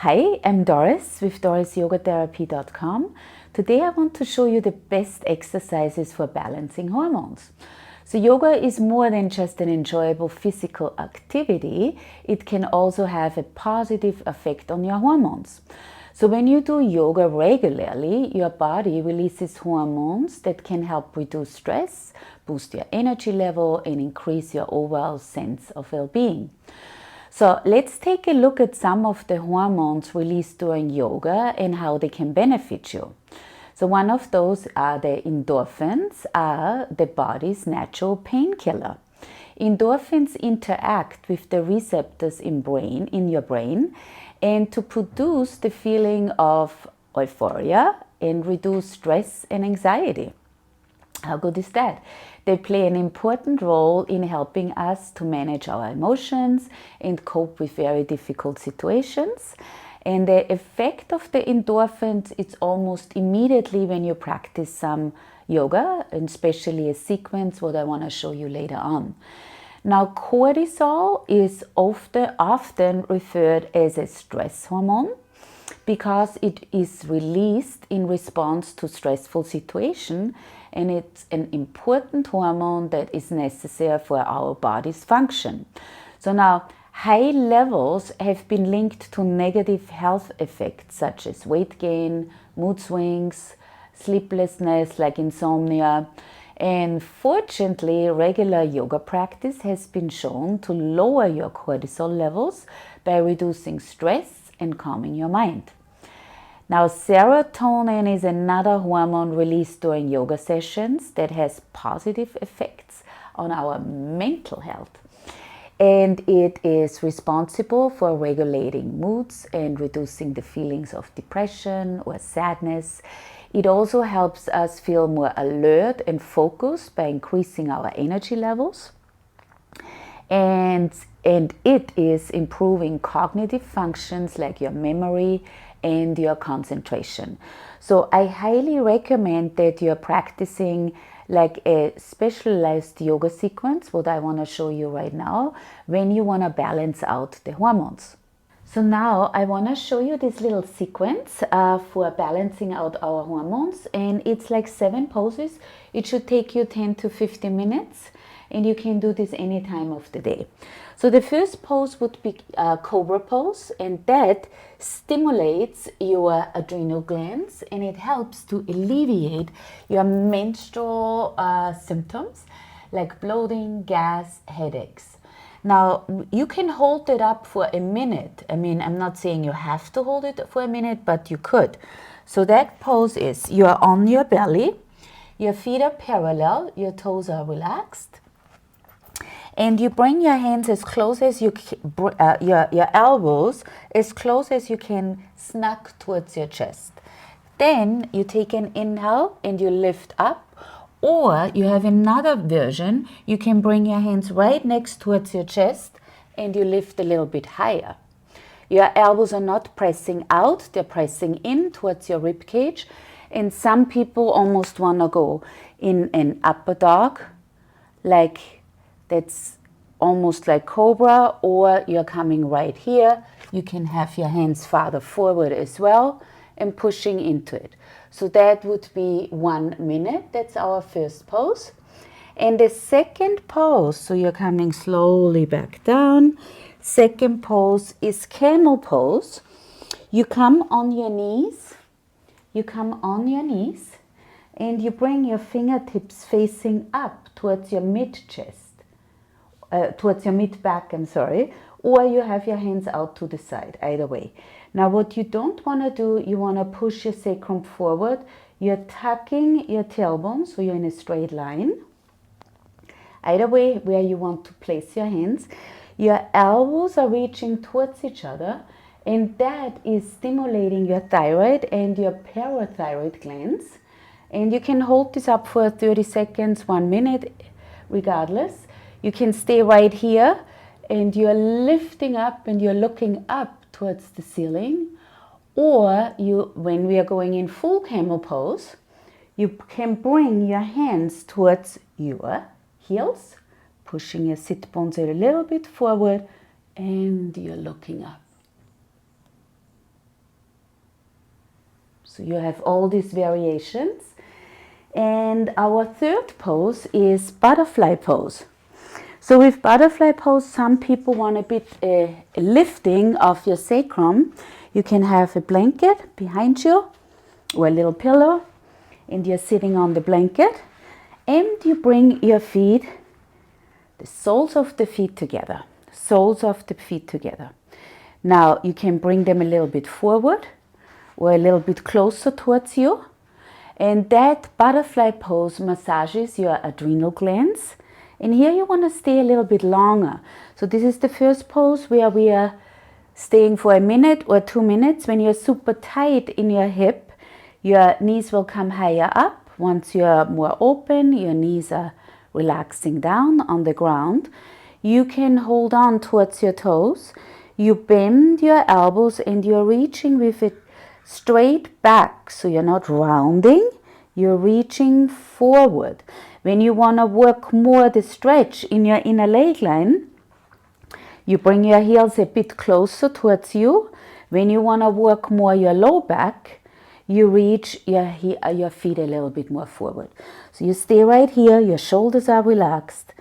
Hi, I'm Doris with dorisyogatherapy.com. Today I want to show you the best exercises for balancing hormones. So yoga is more than just an enjoyable physical activity. It can also have a positive effect on your hormones. So when you do yoga regularly, your body releases hormones that can help reduce stress, boost your energy level, and increase your overall sense of well-being. So let's take a look at some of the hormones released during yoga and how they can benefit you. So one of those are the endorphins, are the body's natural painkiller. Endorphins interact with the receptors in your brain and to produce the feeling of euphoria and reduce stress and anxiety. How good is that? They play an important role in helping us to manage our emotions and cope with very difficult situations. And the effect of the endorphins, it's almost immediately when you practice some yoga, and especially a sequence what I want to show you later on. Now, cortisol is often referred as a stress hormone because it is released in response to stressful situation, and it's an important hormone that is necessary for our body's function. So now, high levels have been linked to negative health effects such as weight gain, mood swings, sleeplessness like insomnia. And fortunately, regular yoga practice has been shown to lower your cortisol levels by reducing stress and calming your mind. Now, serotonin is another hormone released during yoga sessions that has positive effects on our mental health. And it is responsible for regulating moods and reducing the feelings of depression or sadness. It also helps us feel more alert and focused by increasing our energy levels. And it is improving cognitive functions like your memory and your concentration. So I highly recommend that you're practicing like a specialized yoga sequence, what I want to show you right now, when you want to balance out the hormones. So now I want to show you this little sequence for balancing out our hormones, and it's like 7 poses. It should take you 10 to 15 minutes, and you can do this any time of the day. So the first pose would be cobra pose, and that stimulates your adrenal glands and it helps to alleviate your menstrual symptoms like bloating, gas, headaches. Now, you can hold it up for a minute. I mean, I'm not saying you have to hold it for a minute, but you could. So that pose is you're on your belly, your feet are parallel, your toes are relaxed, and you bring your hands as close as you your elbows as close as you can snug towards your chest. Then you take an inhale and you lift up, or you have another version. You can bring your hands right next towards your chest and you lift a little bit higher. Your elbows are not pressing out, they're pressing in towards your rib cage. And some people almost want to go in an upper dog, like that's almost like cobra, or you're coming right here. You can have your hands farther forward as well and pushing into it. So that would be 1 minute. That's our first pose. And the second pose, so you're coming slowly back down. Second pose is camel pose. You come on your knees. And you bring your fingertips facing up towards your mid-chest. Towards your mid-back, or you have your hands out to the side, either way. Now what you don't want to do, you want to push your sacrum forward. You're tucking your tailbone, so you're in a straight line. Either way, where you want to place your hands. Your elbows are reaching towards each other, and that is stimulating your thyroid and your parathyroid glands. And you can hold this up for 30 seconds, 1 minute, regardless. You can stay right here and you're lifting up and you're looking up towards the ceiling. Or when we are going in full camel pose, you can bring your hands towards your heels, pushing your sit bones a little bit forward, and you're looking up. So you have all these variations. And our third pose is butterfly pose. So with butterfly pose, some people want a bit lifting of your sacrum. You can have a blanket behind you or a little pillow, and you're sitting on the blanket, and you bring your feet, the soles of the feet together, Now you can bring them a little bit forward or a little bit closer towards you, and that butterfly pose massages your adrenal glands. And here you want to stay a little bit longer. So this is the first pose where we are staying for a minute or 2 minutes. When you're super tight in your hip, your knees will come higher up. Once you're more open, your knees are relaxing down on the ground. You can hold on towards your toes. You bend your elbows and you're reaching with it straight back. So you're not rounding, you're reaching forward. When you want to work more the stretch in your inner leg line, you bring your heels a bit closer towards you. When you want to work more your low back, you reach your feet a little bit more forward. So you stay right here, your shoulders are relaxed,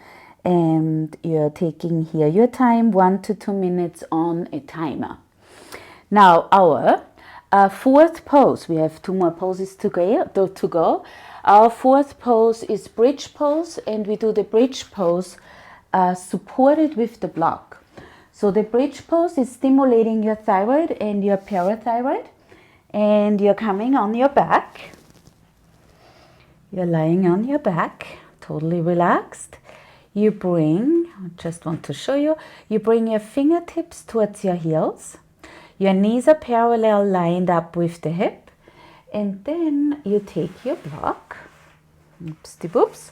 and you're taking here your time, 1 to 2 minutes on a timer. Now our fourth pose, we have 2 more poses to go. Our fourth pose is bridge pose, and we do the bridge pose supported with the block. So the bridge pose is stimulating your thyroid and your parathyroid, and you're coming on your back. You're lying on your back, totally relaxed. You bring, I just want to show you, you bring your fingertips towards your heels. Your knees are parallel, lined up with the hip. And then you take your block, oops-de-boops,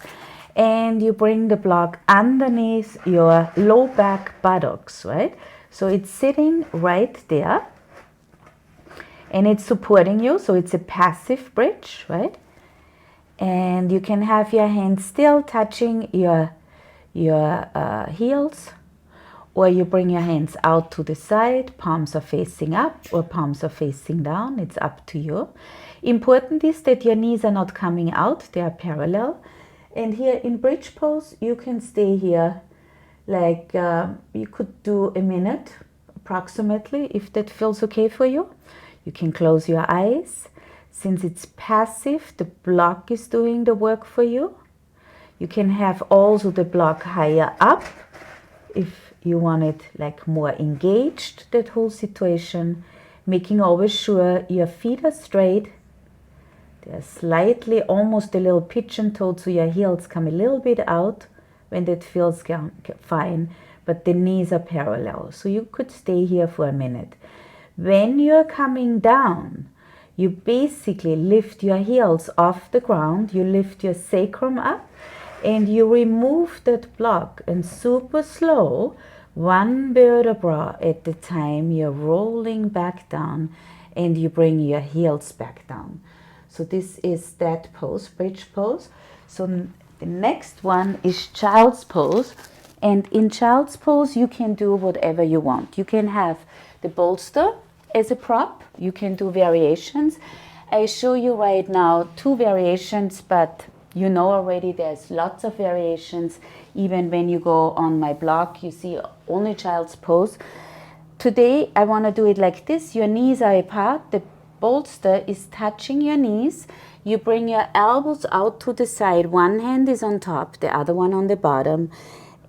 and you bring the block underneath your low back buttocks, right? So it's sitting right there, and it's supporting you, so it's a passive bridge, right? And you can have your hands still touching your heels, or you bring your hands out to the side, palms are facing up or palms are facing down, it's up to you. Important is that your knees are not coming out, they are parallel. And here in bridge pose, you can stay here like you could do a minute approximately, if that feels okay for you. You can close your eyes. Since it's passive, the block is doing the work for you. You can have also the block higher up if you want it like more engaged, that whole situation, making always sure your feet are straight. They're slightly, almost a little pigeon-toed, so your heels come a little bit out when that feels fine, but the knees are parallel. So you could stay here for a minute. When you're coming down, you basically lift your heels off the ground, you lift your sacrum up, and you remove that block, and super slow, 1 vertebra at a time, you're rolling back down, and you bring your heels back down. So this is that pose, bridge pose. So the next one is child's pose. And in child's pose, you can do whatever you want. You can have the bolster as a prop. You can do variations. I show you right now 2 variations, but you know already there's lots of variations. Even when you go on my blog, you see only child's pose. Today, I want to do it like this. Your knees are apart. The bolster is touching your knees. You bring your elbows out to the side. One hand is on top, the other one on the bottom.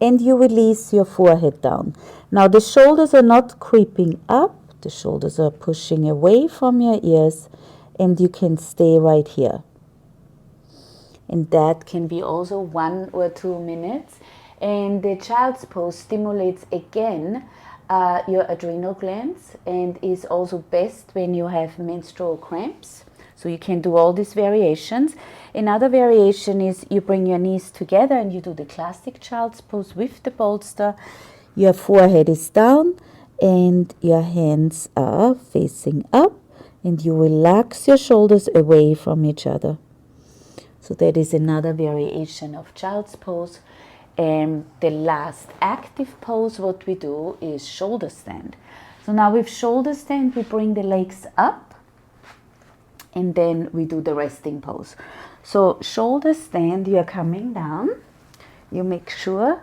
And you release your forehead down. Now the shoulders are not creeping up. The shoulders are pushing away from your ears. And you can stay right here. And that can be also 1 or 2 minutes. And the child's pose stimulates again your adrenal glands, and is also best when you have menstrual cramps. So you can do all these variations. Another variation is you bring your knees together and you do the classic child's pose with the bolster. Your forehead is down and your hands are facing up, and you relax your shoulders away from each other. So that is another variation of child's pose. And the last active pose, what we do is shoulder stand. So now with shoulder stand, we bring the legs up and then we do the resting pose. So shoulder stand, you're coming down, you make sure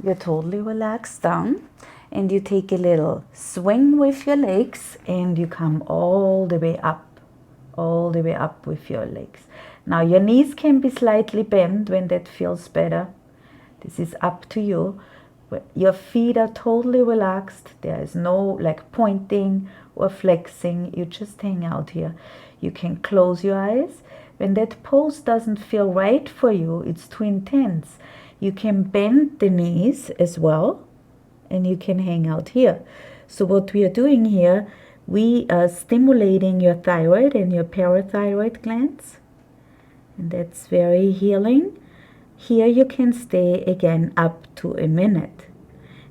you're totally relaxed down, and you take a little swing with your legs, and you come all the way up with your legs. Now your knees can be slightly bent when that feels better. This is up to you. Your feet are totally relaxed. There is no like pointing or flexing. You just hang out here. You can close your eyes. When that pose doesn't feel right for you, it's too intense, you can bend the knees as well, and you can hang out here. So what we are doing here, we are stimulating your thyroid and your parathyroid glands, and that's very healing. Here you can stay again up to a minute.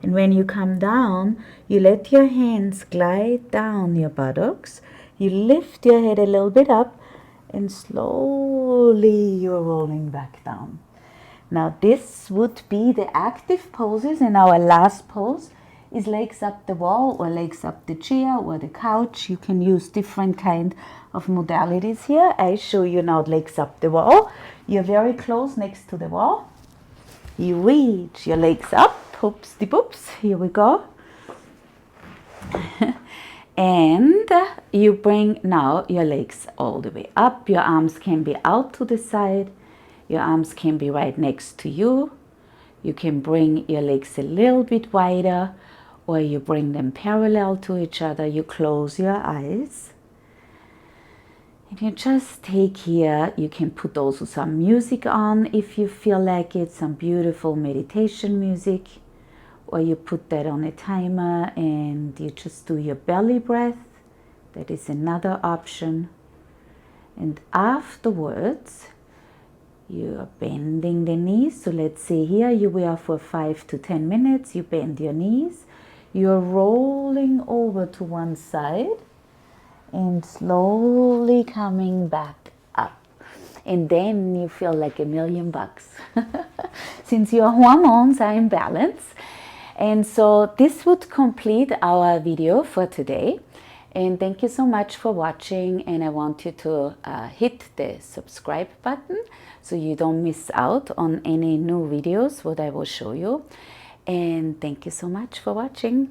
And when you come down, you let your hands glide down your buttocks. You lift your head a little bit up, and slowly you're rolling back down. Now this would be the active poses, and our last pose is legs up the wall or legs up the chair or the couch. You can use different kind of modalities here. I show you now legs up the wall. You're very close next to the wall. You reach your legs up, hoops de boops, here we go. And you bring now your legs all the way up. Your arms can be out to the side. Your arms can be right next to you. You can bring your legs a little bit wider, or you bring them parallel to each other. You close your eyes. And you just take here, you can put also some music on if you feel like it, some beautiful meditation music. Or you put that on a timer and you just do your belly breath. That is another option. And afterwards, you are bending the knees. So let's say here you were for 5 to 10 minutes. You bend your knees. You're rolling over to one side and slowly coming back up. And then you feel like $1,000,000 since your hormones are in balance. And so this would complete our video for today. And thank you so much for watching. And I want you to hit the subscribe button so you don't miss out on any new videos what I will show you. And thank you so much for watching.